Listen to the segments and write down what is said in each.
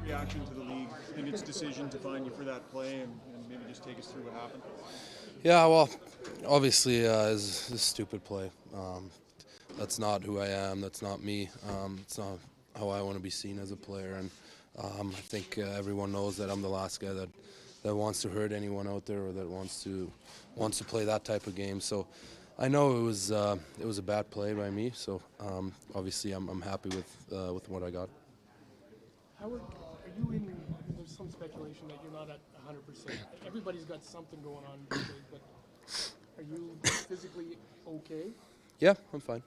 reaction to the league in its decision to find you for that play, and maybe just take us through what happened? Yeah, well, obviously, it's a stupid play. That's not who I am. That's not me. It's not how I want to be seen as a player. And I think everyone knows that I'm the last guy that wants to hurt anyone out there or that wants to play that type of game. So I know it was a bad play by me. So obviously, I'm happy with what I got. How are you in? There's some speculation that you're not at 100%. Everybody's got something going on these days, but are you physically okay? Yeah, I'm fine.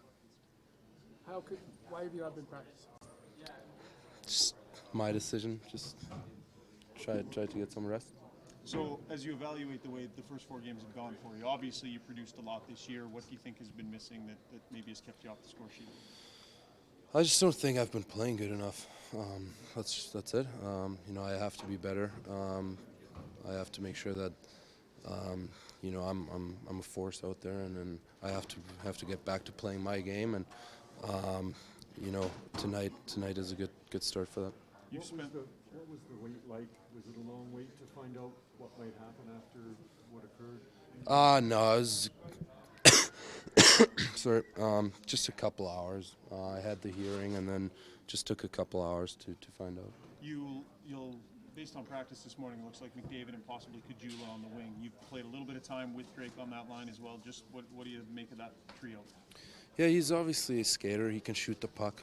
Why have you not been practicing? Just my decision. Just try to get some rest. So, as you evaluate the way the first 4 games have gone for you, obviously you produced a lot this year. What do you think has been missing that maybe has kept you off the score sheet? I just don't think I've been playing good enough. That's it. I have to be better. I have to make sure that I'm a force out there, and I have to get back to playing my game. And tonight is a good start for that. What was the wait like? Was it a long wait to find out what might happen after what occurred? No, it was sorry, just a couple hours. I had the hearing, and then just took a couple hours to find out. You'll based on practice this morning, it looks like McDavid and possibly Kajula on the wing. You've played a little bit of time with Drake on that line as well. Just what do you make of that trio? Yeah, he's obviously a skater. He can shoot the puck.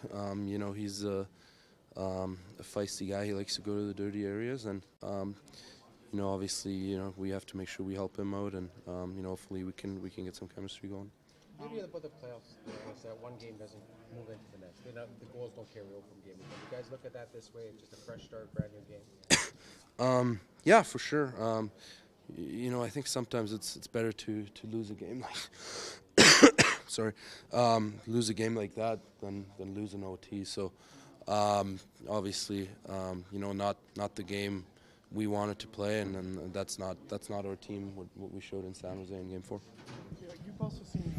He's a feisty guy. He likes to go to the dirty areas, and obviously, we have to make sure we help him out, and hopefully we can get some chemistry going. Maybe about the playoffs, is that one game doesn't move into the next. The goals don't carry over from game to game. You guys look at that this way, just a fresh start, brand new game. Yeah, for sure. I think sometimes it's better to lose a game like sorry, lose a game like that than lose an OT. So obviously, not the game we wanted to play, and that's not our team. What we showed in San Jose in Game 4. Yeah, you've also seen.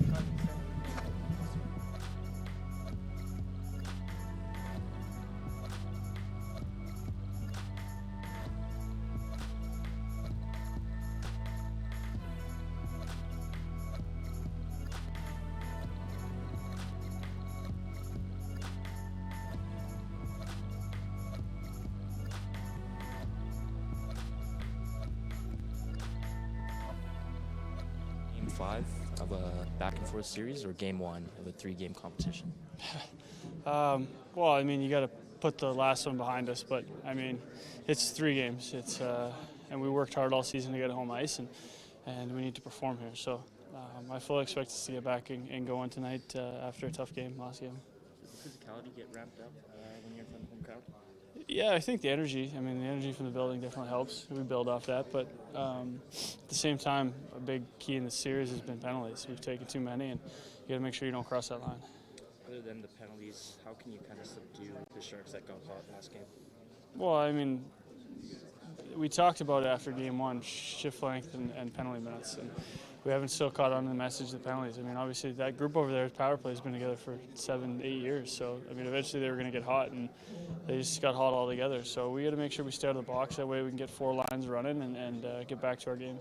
Game 5 of a back-and-forth series or Game 1 of a 3-game competition? Well, you got to put the last one behind us, but it's 3 games. And we worked hard all season to get home ice, and we need to perform here. So I fully expect us to get back and go on tonight after a tough game last game. Does the physicality get ramped up when you're in front of the home crowd? Yeah, I think the energy from the building definitely helps. We build off that, but at the same time, a big key in the series has been penalties. We've taken too many, and you got to make sure you don't cross that line. Other than the penalties, how can you kind of subdue the Sharks that got hot last game? Well, we talked about it after Game 1, shift length and penalty minutes, and we haven't still caught on to the message of the penalties. Obviously that group over there, power play, has been together for 7-8 years. So eventually they were going to get hot, and they just got hot all together. So we got to make sure we stay out of the box. That way we can get 4 lines running and get back to our game.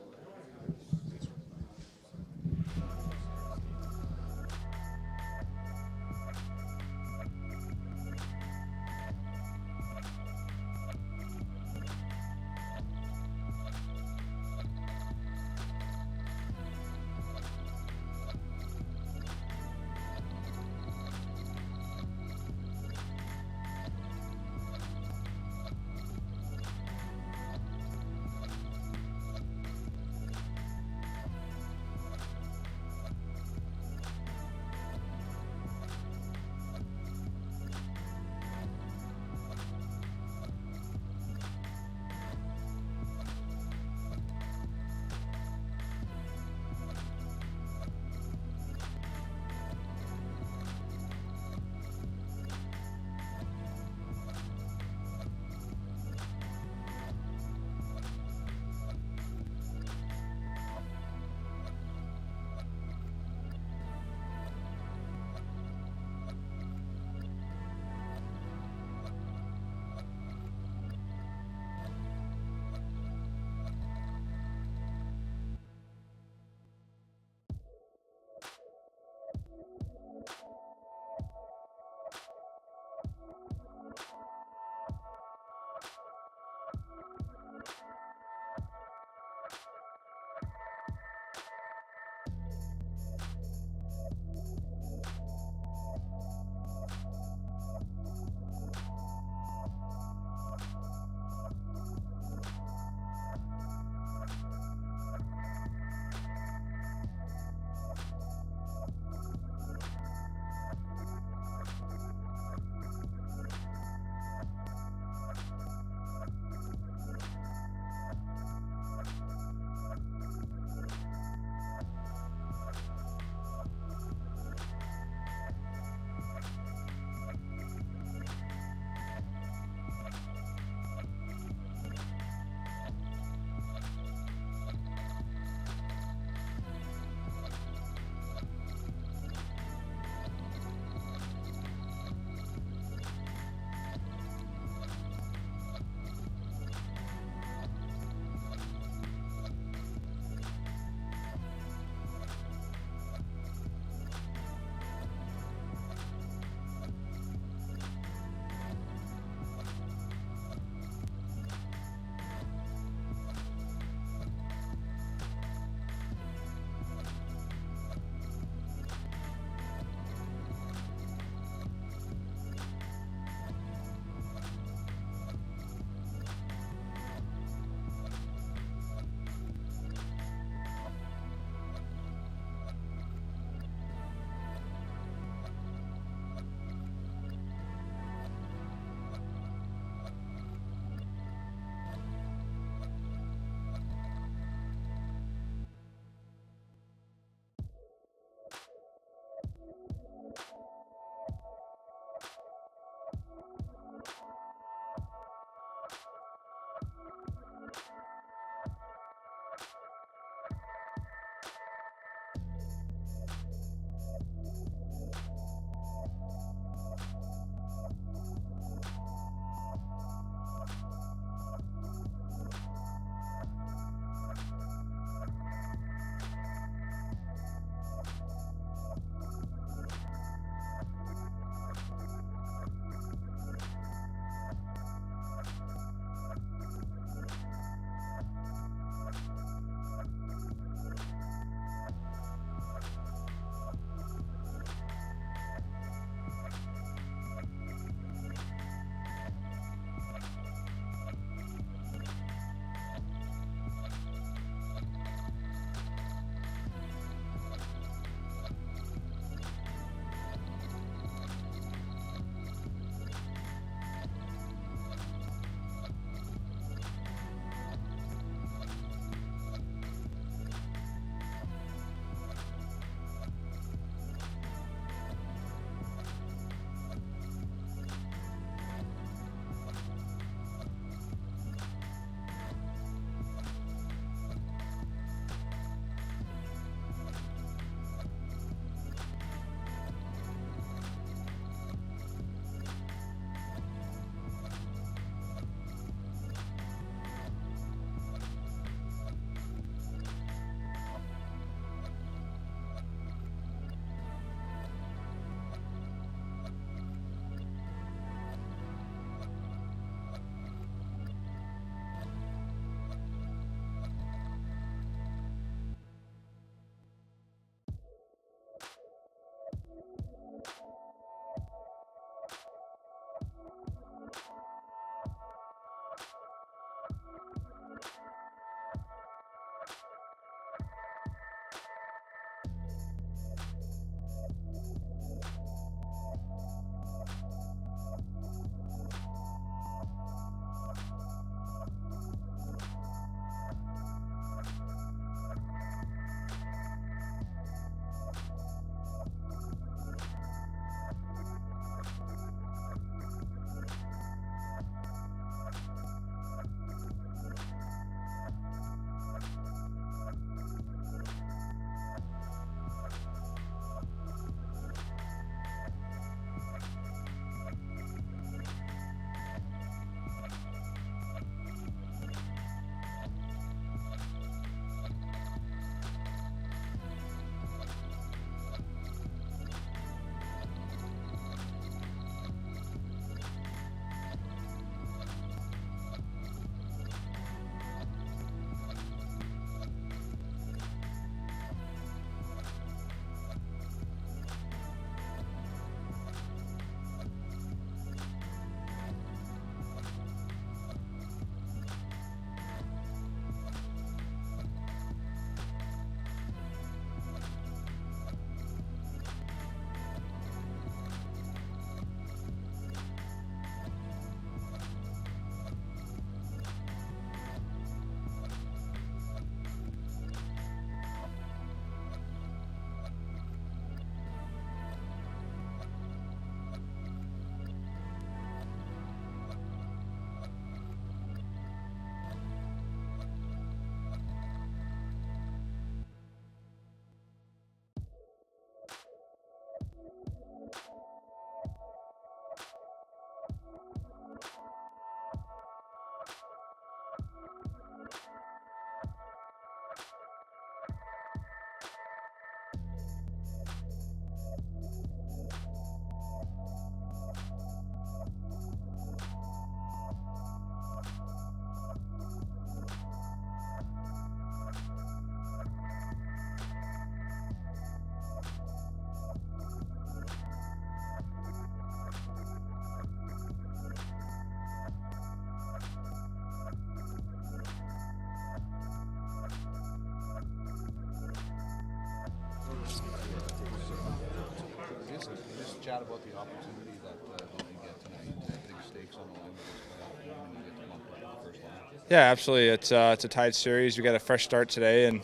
chat about the opportunity that you get tonight? Big stakes on the line with this playoff game, and you get to bump up to the first line. Yeah, absolutely. It's a tied series. We got a fresh start today, and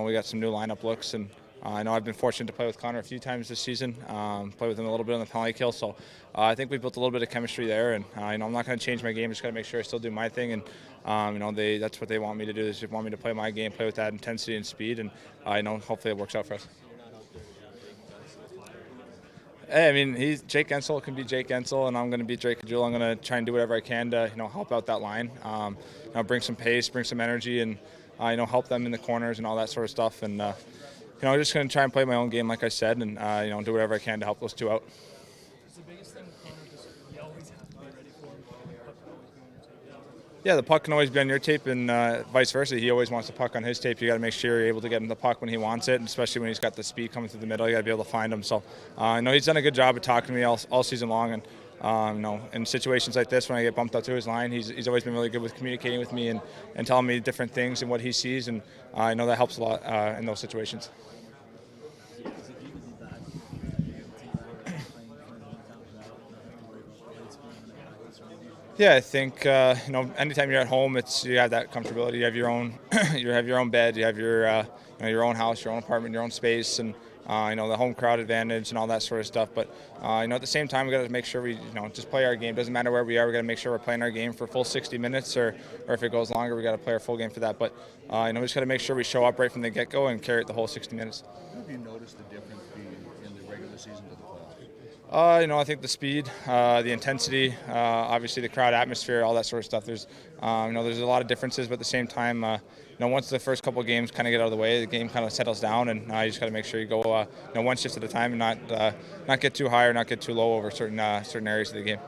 we got some new lineup looks. And I know I've been fortunate to play with Connor a few times this season. Play with him a little bit on the penalty kill, so I think we built a little bit of chemistry there. And I'm not going to change my game. Just got to make sure I still do my thing. And that's what they want me to do. They just want me to play my game, play with that intensity and speed. And hopefully it works out for us. Hey, I mean, Jake Gensel can be Jake Gensel, and I'm going to be Drake Kajula. I'm going to try and do whatever I can to, help out that line, bring some pace, bring some energy, and help them in the corners and all that sort of stuff. And just going to try and play my own game, like I said, and do whatever I can to help those two out. Is the biggest thing with Connor just you always have to be ready for him? Yeah, the puck can always be on your tape, and vice versa. He always wants the puck on his tape. You got to make sure you're able to get him the puck when he wants it, and especially when he's got the speed coming through the middle. You got to be able to find him. So, he's done a good job of talking to me all season long, and in situations like this, when I get bumped up to his line, he's always been really good with communicating with me and telling me different things and what he sees, and I know that helps a lot in those situations. Yeah, I think anytime you're at home, you have that comfortability. You have your own, bed. You have your own house, your own apartment, your own space, and the home crowd advantage and all that sort of stuff. But at the same time, we got to make sure we just play our game. Doesn't matter where we are. We got to make sure we're playing our game for full 60 minutes, or if it goes longer, we got to play our full game for that. But we just got to make sure we show up right from the get-go and carry it the whole 60 minutes. Have you noticed the difference in the regular season to the playoffs? I think the speed, the intensity, obviously the crowd atmosphere, all that sort of stuff. There's a lot of differences, but at the same time, once the first couple of games kind of get out of the way, the game kind of settles down, and you just got to make sure you go, one shift at a time, and not get too high or not get too low over certain areas of the game.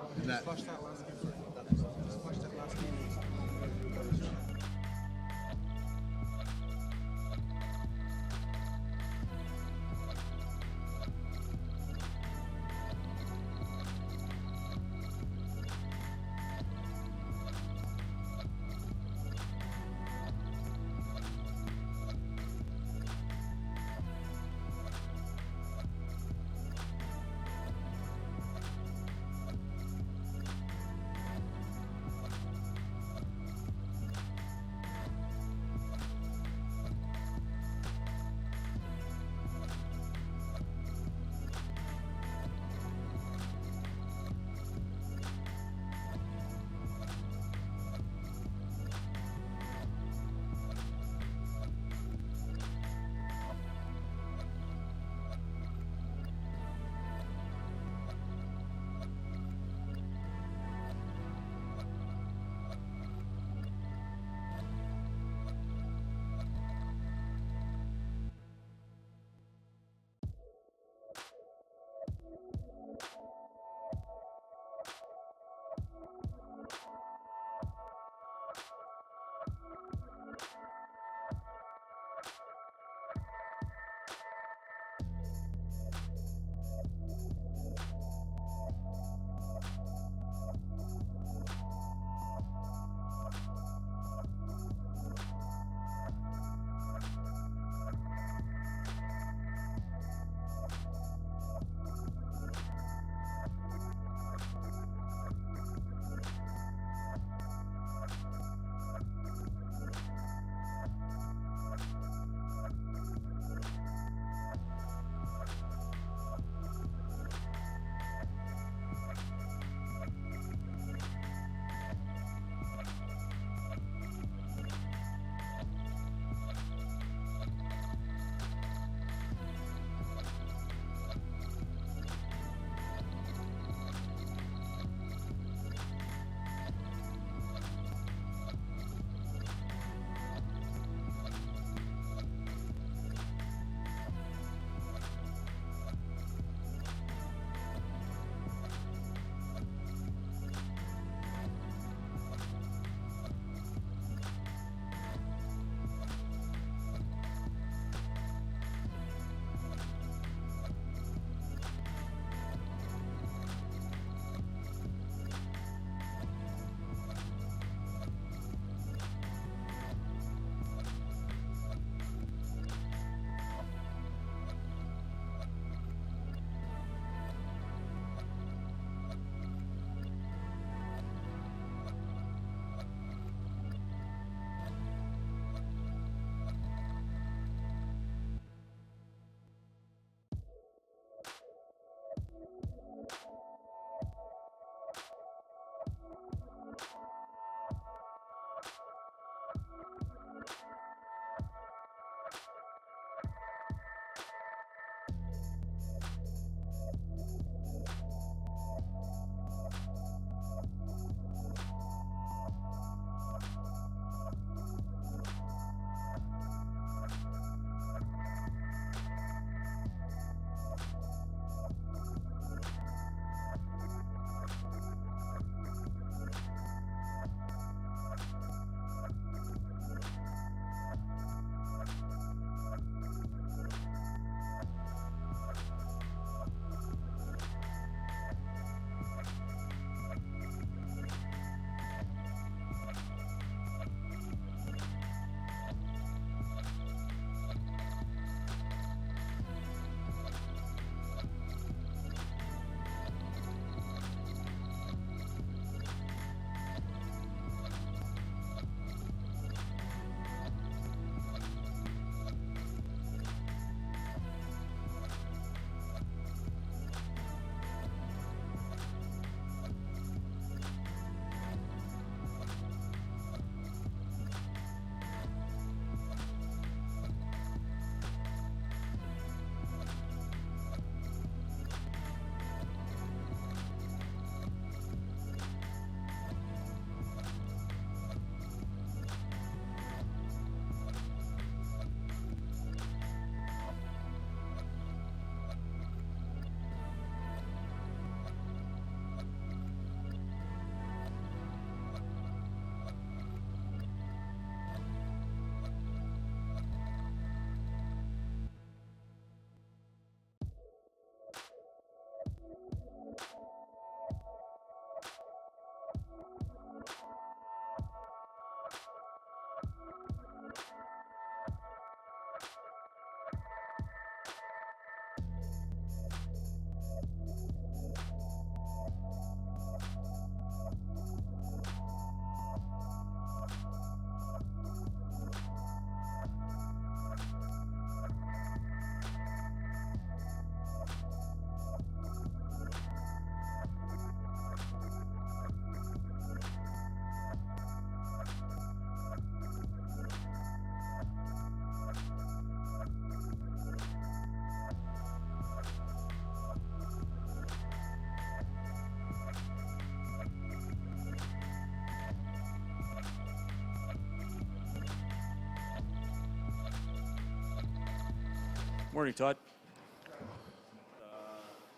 Morning, Todd.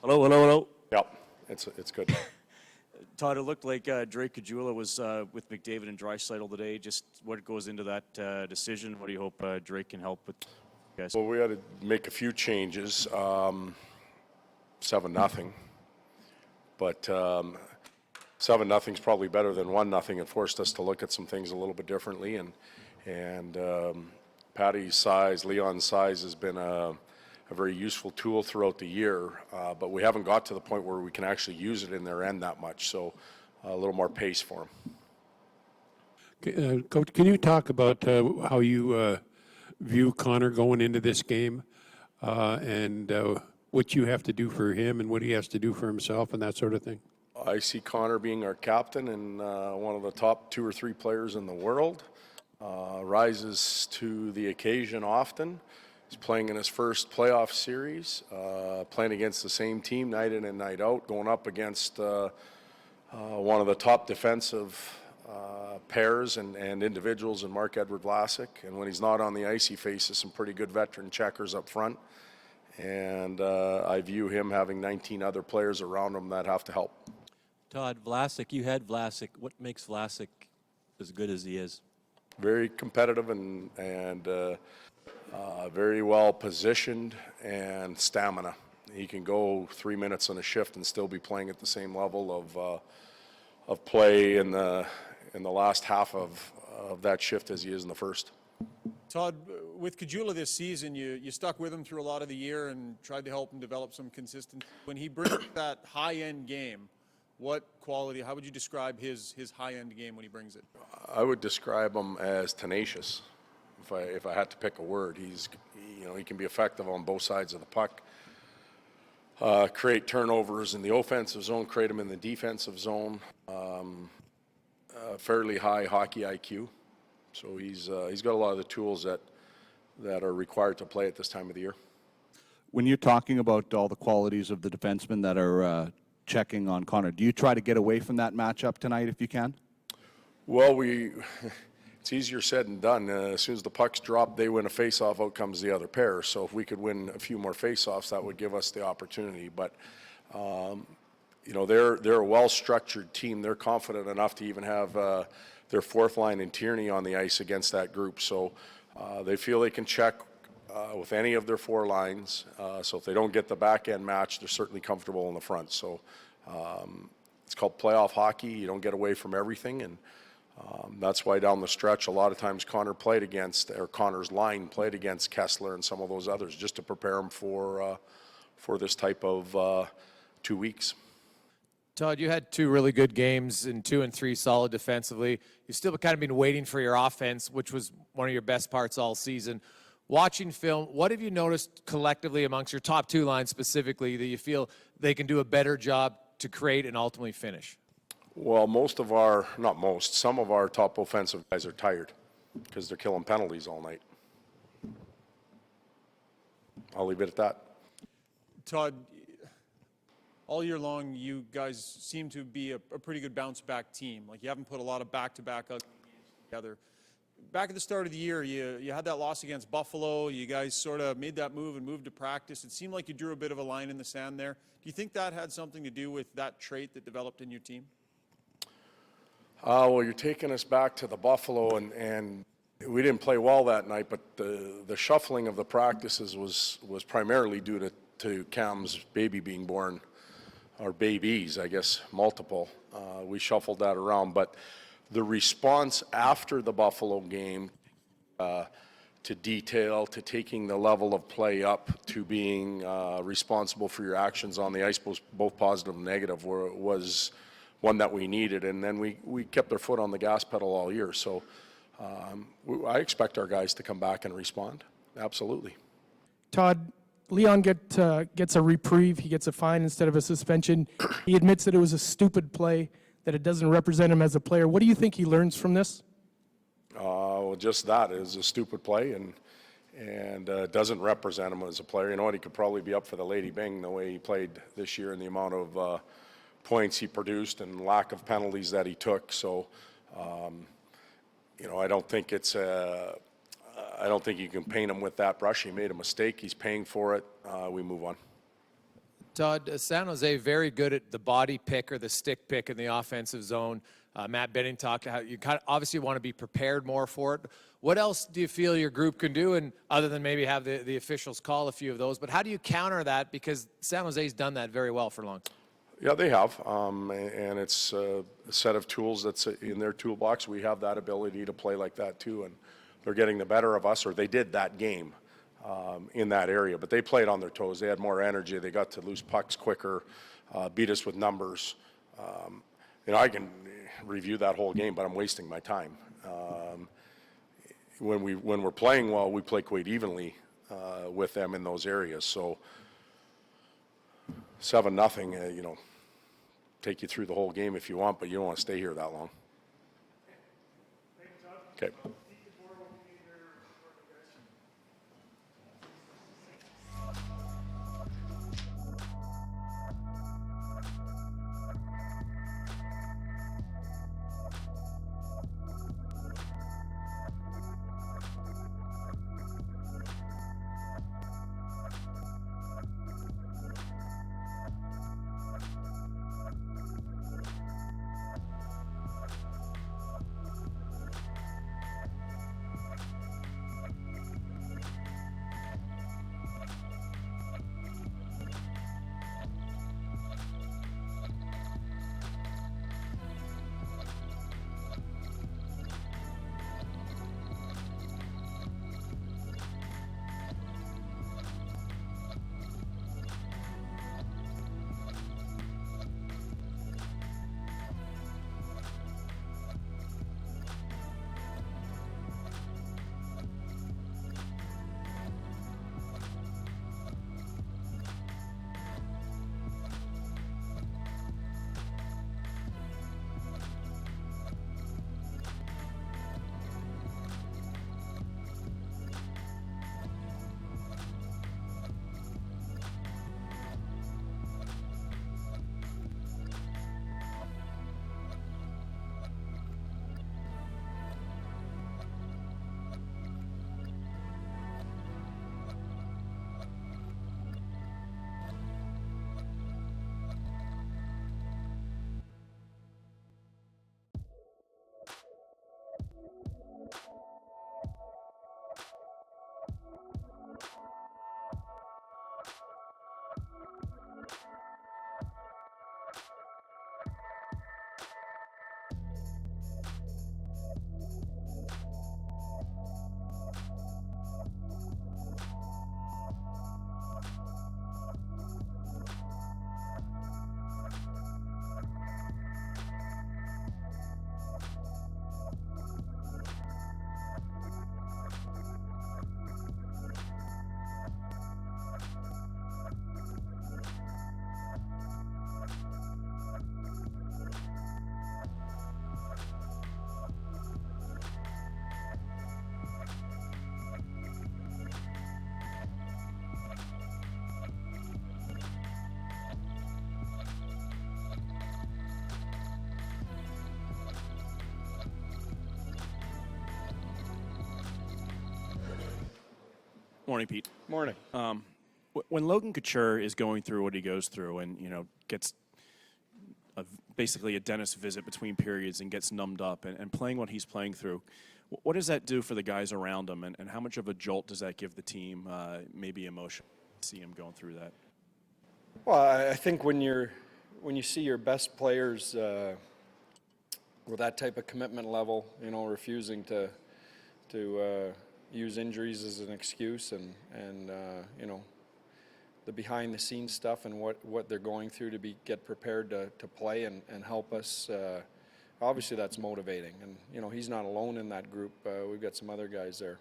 Hello. Yep, it's good. Todd, it looked like Drake Kajula was with McDavid and Draisaitl today. Just what goes into that decision? What do you hope Drake can help with? Guys? Well, we had to make a few changes. 7-0, but 7-0 is probably better than 1-0. It forced us to look at some things a little bit differently, and Patty's size, Leon's size, has been a very useful tool throughout the year, but we haven't got to the point where we can actually use it in their end that much, so a little more pace for them. Coach, can you talk about how you view Connor going into this game and what you have to do for him and what he has to do for himself and that sort of thing? I see Connor being our captain and one of the top 2 or 3 players in the world. Rises to the occasion often. He's playing in his first playoff series, playing against the same team night in and night out, going up against one of the top defensive pairs and individuals in Marc-Edouard Vlasic. And when he's not on the ice, he faces some pretty good veteran checkers up front. And I view him having 19 other players around him that have to help. Todd, Vlasic, you had Vlasic. What makes Vlasic as good as he is? Very competitive and very well positioned and stamina. He can go 3 minutes on a shift and still be playing at the same level of play in the last half of that shift as he is in the first. Todd, with Kajula this season, you stuck with him through a lot of the year and tried to help him develop some consistency. When he brings that high-end game, what quality, how would you describe his high-end game when he brings it? I would describe him as tenacious. If I had to pick a word, he can be effective on both sides of the puck. Create turnovers in the offensive zone, create them in the defensive zone. Fairly high hockey IQ, so he's got a lot of the tools that are required to play at this time of the year. When you're talking about all the qualities of the defensemen that are checking on Connor, do you try to get away from that matchup tonight if you can? Well, it's easier said than done. As soon as the pucks drop, they win a face-off, out comes the other pair. So if we could win a few more face-offs, that would give us the opportunity. But, they're a well-structured team. They're confident enough to even have their fourth line in Tierney on the ice against that group. So they feel they can check with any of their 4 lines. So if they don't get the back-end match, they're certainly comfortable in the front. So it's called playoff hockey. You don't get away from everything, and that's why down the stretch, a lot of times Connor's line played against Kessler and some of those others, just to prepare them for this type of 2 weeks. Todd, you had 2 really good games and 2 and 3 solid defensively. You've still kind of been waiting for your offense, which was one of your best parts all season. Watching film, what have you noticed collectively amongst your top 2 lines specifically that you feel they can do a better job to create and ultimately finish? Well, some of our top offensive guys are tired because they're killing penalties all night. I'll leave it at that. Todd, all year long, you guys seem to be a pretty good bounce-back team. Like, you haven't put a lot of back-to-back games together. Back at the start of the year, you had that loss against Buffalo. You guys sort of made that move and moved to practice. It seemed like you drew a bit of a line in the sand there. Do you think that had something to do with that trait that developed in your team? Well, you're taking us back to the Buffalo, and we didn't play well that night, but the shuffling of the practices was primarily due to Cam's baby being born, or babies, I guess, multiple. We shuffled that around, but the response after the Buffalo game to detail, to taking the level of play up, to being responsible for your actions on the ice, both positive and negative, was one that we needed, and then we kept our foot on the gas pedal all year. So I expect our guys to come back and respond. Absolutely. Todd, Leon gets a reprieve. He gets a fine instead of a suspension. He admits that it was a stupid play, that it doesn't represent him as a player. What do you think he learns from this? Well, just that. It was a stupid play, and doesn't represent him as a player. You know what? He could probably be up for the Lady Byng the way he played this year and the amount of points he produced and lack of penalties that he took. So, I don't think it's I don't think you can paint him with that brush. He made a mistake. He's paying for it. We move on. Todd, San Jose very good at the body pick or the stick pick in the offensive zone. Matt Benning talked about how you kind of obviously want to be prepared more for it. What else do you feel your group can do, and other than maybe have the officials call a few of those? But how do you counter that? Because San Jose's done that very well for long. Yeah, they have, and it's a set of tools that's in their toolbox. We have that ability to play like that too, and they're getting the better of us, or they did that game in that area. But they played on their toes. They had more energy. They got to loose pucks quicker, beat us with numbers. I can review that whole game, but I'm wasting my time. When we're playing well, we play quite evenly with them in those areas. So 7-0, take you through the whole game if you want, but you don't want to stay here that long. Okay. Morning, Pete. Morning. When Logan Couture is going through what he goes through and, gets basically a dentist visit between periods and gets numbed up and playing what he's playing through, what does that do for the guys around him, and how much of a jolt does that give the team, maybe emotionally, to see him going through that? Well, I think when you see your best players with that type of commitment level, refusing to use injuries as an excuse, and the behind the scenes stuff and what they're going through to get prepared to play and help us. Obviously that's motivating, and he's not alone in that group. We've got some other guys there.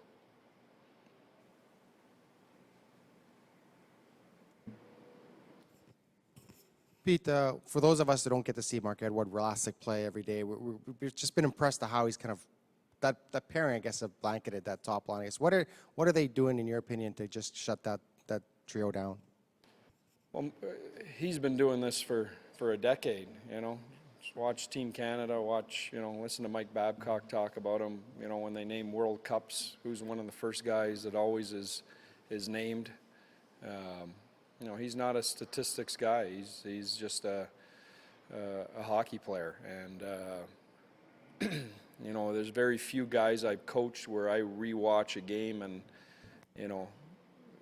Pete, for those of us that don't get to see Marc-Edouard Vlasic play every day, we've just been impressed at how he's kind of that pairing, I guess, have blanketed that top line. I guess what are they doing, in your opinion, to just shut that trio down? Well, he's been doing this for a decade, Just watch Team Canada, listen to Mike Babcock talk about him. When they name World Cups, who's one of the first guys that always is named. He's not a statistics guy. He's just a hockey player. And, there's very few guys I've coached where I rewatch a game and,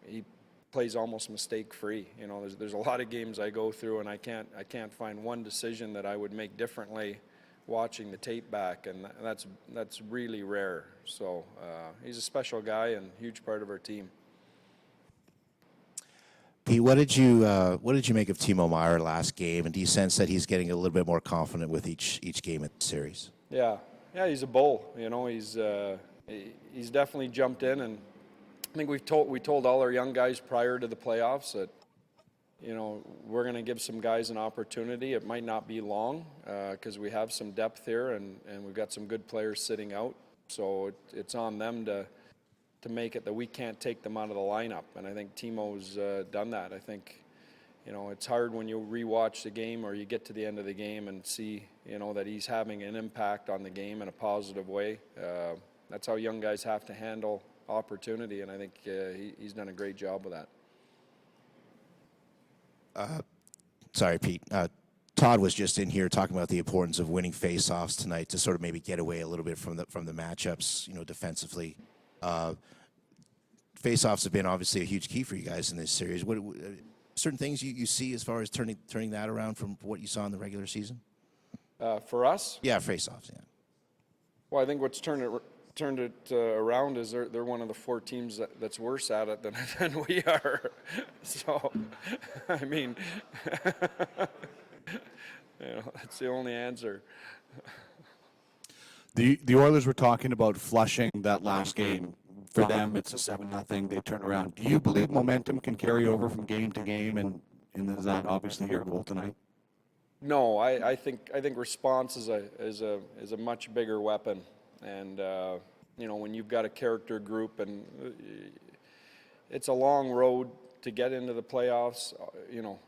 he plays almost mistake-free. There's a lot of games I go through and I can't find one decision that I would make differently watching the tape back, and that's really rare. So he's a special guy and huge part of our team. Pete, what did you make of Timo Meier last game, and do you sense that he's getting a little bit more confident with each game in the series? Yeah, he's a bull. He's definitely jumped in, and I think we told all our young guys prior to the playoffs that we're going to give some guys an opportunity. It might not be long because we have some depth here, and we've got some good players sitting out. So it's on them to make it that we can't take them out of the lineup. And I think Timo's done that. I think it's hard when you rewatch the game or you get to the end of the game and see that he's having an impact on the game in a positive way. That's how young guys have to handle opportunity, and I think he's done a great job with that. Sorry, Pete. Todd was just in here talking about the importance of winning face-offs tonight to sort of maybe get away a little bit from the matchups, defensively. Face-offs have been obviously a huge key for you guys in this series. What certain things you see as far as turning that around from what you saw in the regular season? For us? Yeah, face-offs. Yeah. Well, I think what's turned it around is they're one of the 4 teams that's worse at it than we are. So, I mean, that's the only answer. The Oilers were talking about flushing that last game. For them, it's a 7-0. They turn around. Do you believe momentum can carry over from game to game, and is that obviously your goal tonight? No, I think response is a much bigger weapon, and when you've got a character group, and it's a long road to get into the playoffs.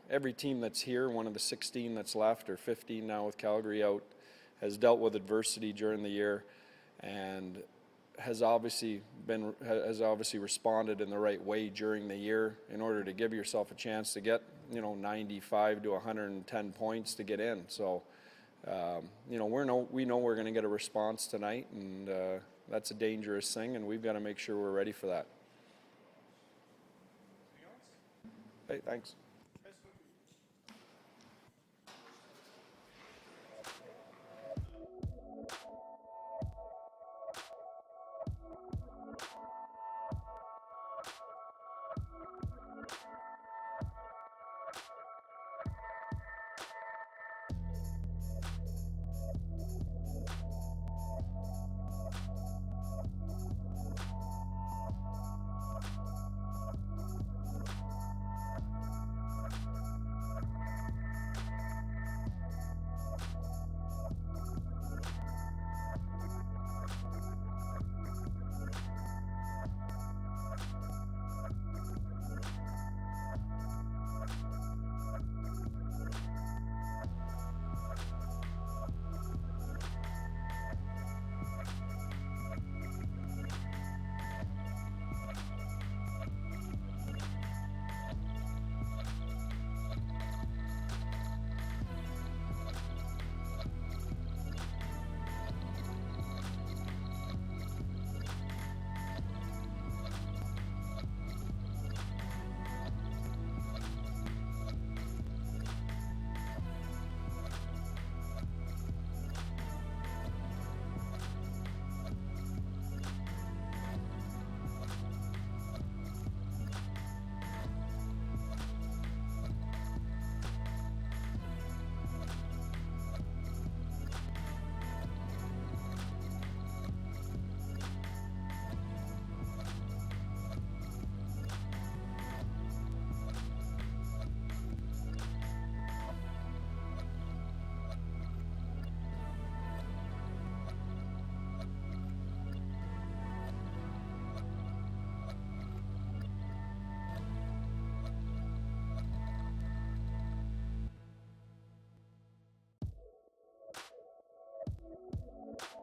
Every team that's here, one of the 16 that's left, or 15 now with Calgary out, has dealt with adversity during the year, and has obviously responded in the right way during the year in order to give yourself a chance to get 95 to 110 points to get in. So we know we're going to get a response tonight, and that's a dangerous thing, and we've got to make sure we're ready for that. Hey, thanks.